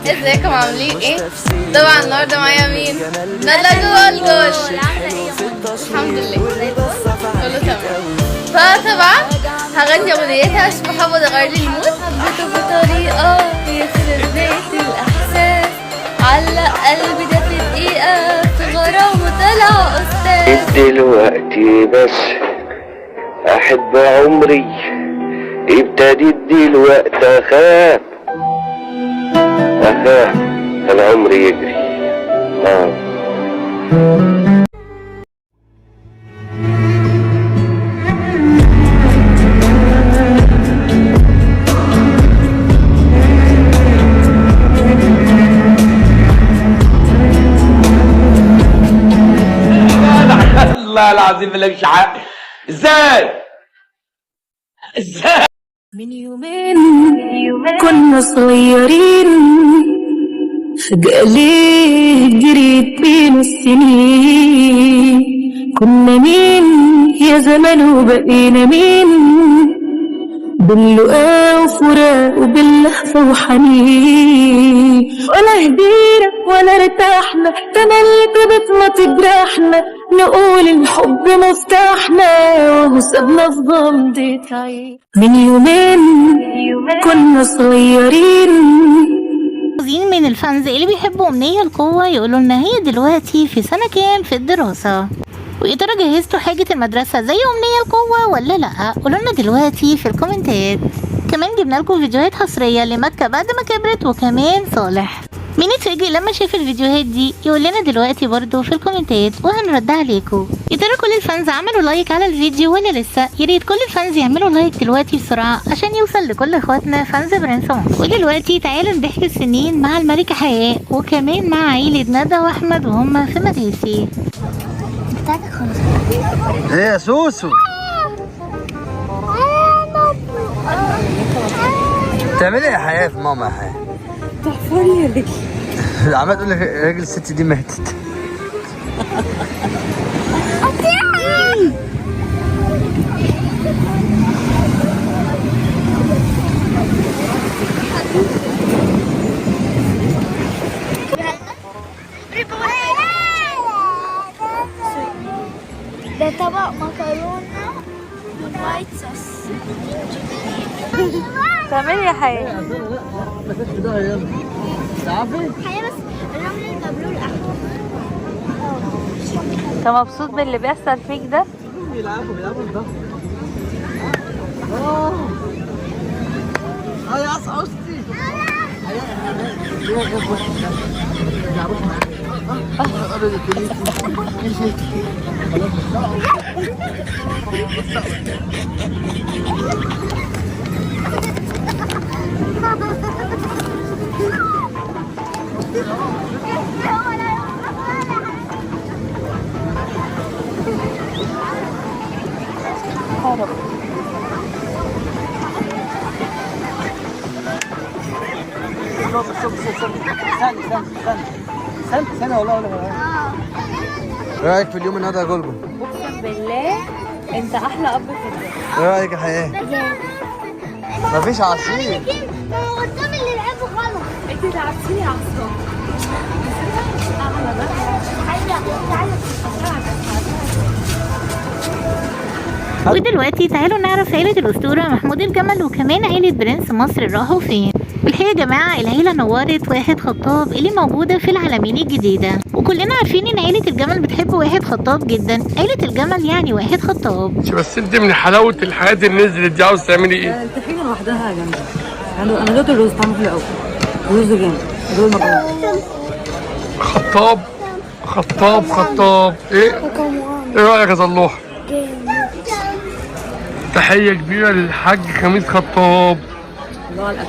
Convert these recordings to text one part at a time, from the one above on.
ازيكم عاملين ايه؟ طبعا النهارده معايا مين؟ ندى جوه الجول. الحمد لله كله تمام. فطبعا هغني اغنيتها اسمها حافظ اغير لي المود. حبيته بطريقه يخرب بيت الاحساس، علق قلبي ده في دقيقه في غرام وطلع استاذ. دلوقتي بس احب عمري ابتديت دلوقتي اخاف العمر يجري. الله العظيم مالكش حق. ازاي من يومين كنا صغيرين، فجأة ليه جريت بين السنين؟ كنا مين يا زمان وبقينا مين؟ باللقاء وفراق وباللهفة وحنين، ولا هدينا ولا ارتحنا، تملك بيتنا تجرحنا، نقول الحب مفتاحنا وهو سابنا في غمضة عين. من يومين كنا صغيرين. من الفانز اللي بيحبوا أمنية القوة يقولوا لنا هي دلوقتي في سنة كام في الدراسة، ويا ترى جهزتوا حاجة المدرسة زي أمنية القوة ولا لأ؟ قولوا لنا دلوقتي في الكومنتات. كمان جبنا لكم فيديوهات حصرية لمكة بعد ما كبرت وكمان صالح. مين اتفاجئ لما شاف الفيديوهات دي يقول لنا دلوقتي برضو في الكومنتات وهنرد عليكم. يا ترى كل الفانز عملوا لايك على الفيديو ولا لسه؟ يا ريت كل الفانز يعملوا لايك دلوقتي بسرعه عشان يوصل لكل اخواتنا فانز برنس مصر. ودلوقتي تعالوا نضحك السنين مع الملكه حياء وكمان مع عيله ندى واحمد وهم في مدرسي. ايه يا سوسو؟ بتعملي ايه يا حياة في ماما يا حياة؟ تحفرني يا رجل. عمال تقول لك راجل الست دي ماتت. ده طبق مكرونة وايت صوص. تعملي يا حياة؟ حياة بس الرمل المبلول أحلى. انت مبسوط باللي بيحصل فيك ده؟ بيلعبوا الضغط. يا عصعوستي. ثانية والله ولا رايك في اليوم النهارده يا جولجو؟ اقسم بالله انت احلى اب في الدنيا. ايه رايك يا حياة؟ مفيش عصير. هو قدام اللي لعبه غلط. انت تعبتيني يا عصام. ودلوقتي تعالوا نعرف عيلة الأسطورة محمود الجمل وكمان عيلة برنس مصر راحوا فين. والحقيقة يا جماعة العيلة نورت واحد خطاب اللي موجودة في العلمين الجديدة، وكلنا عارفين ان عيلة الجمل بتحب واحد خطاب جدا. عيلة الجمل يعني واحد خطاب. بس انت من حلاوه الحاجات اللي نزلت دي عاوز تعملي ايه؟ الطحينة لوحدها جامدة. انا دوت الرز طعمه حلو قوي. الرز جامد. دول المكرونة. خطاب ايه رايك يا صلوح؟ تحيه كبيره للحاج خميس خطاب. الله على الاكل.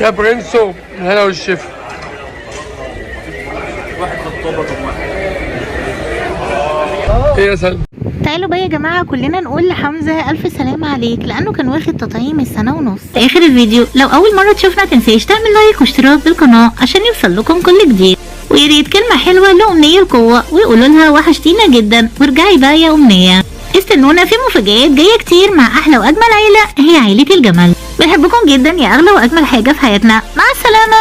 يا برنسو الهنا والشفا. ايه يا سلمى؟ تعالوا بقى يا جماعة كلنا نقول لحمزة ألف سلامة عليك لأنه كان واخد تطعيم السنة ونص. في آخر الفيديو لو أول مرة تشوفنا متنساش تعمل لايك واشتراك بالقناة عشان يوصل لكم كل جديد. ويا ريت كلمة حلوة لأمنية القوة ويقولوا لها وحشتينا جدا وارجعي بقى يا أمنية. استنونا في مفاجآت جاية كتير مع أحلى وأجمل عيلة، هي عيلة الجمل. بنحبكم جدا يا أغلى وأجمل حاجة في حياتنا. مع السلامة.